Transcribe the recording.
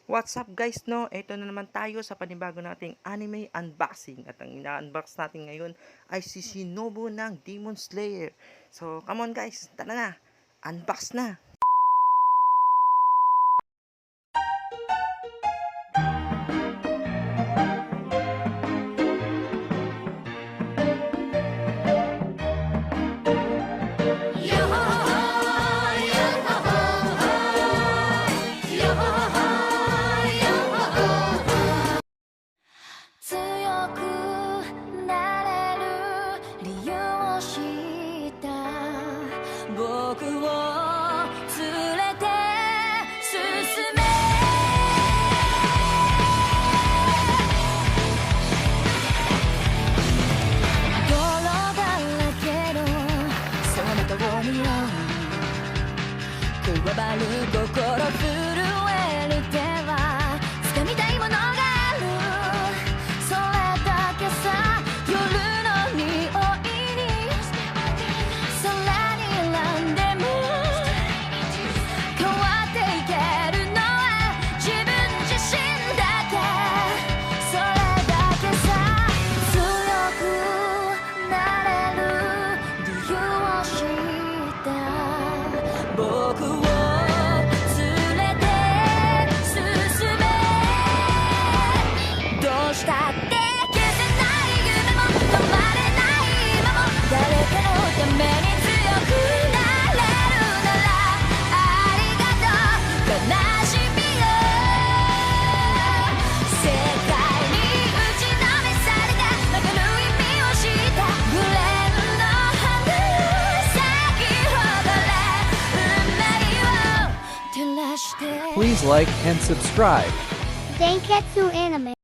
What's up guys, no? Ito na naman tayo sa panibago nating anime unboxing. At ang ina-unbox natin ngayon ay si Shinobu ng Demon Slayer. So, come on guys, tara na! Unbox na!心震える手は掴みたいものがあるそれだけさ夜の匂いに空に選んでも変わっていけるのは自分自身だけそれだけさ強くなれる理由を知った僕をPlease like and subscribe. Danketsu Anime.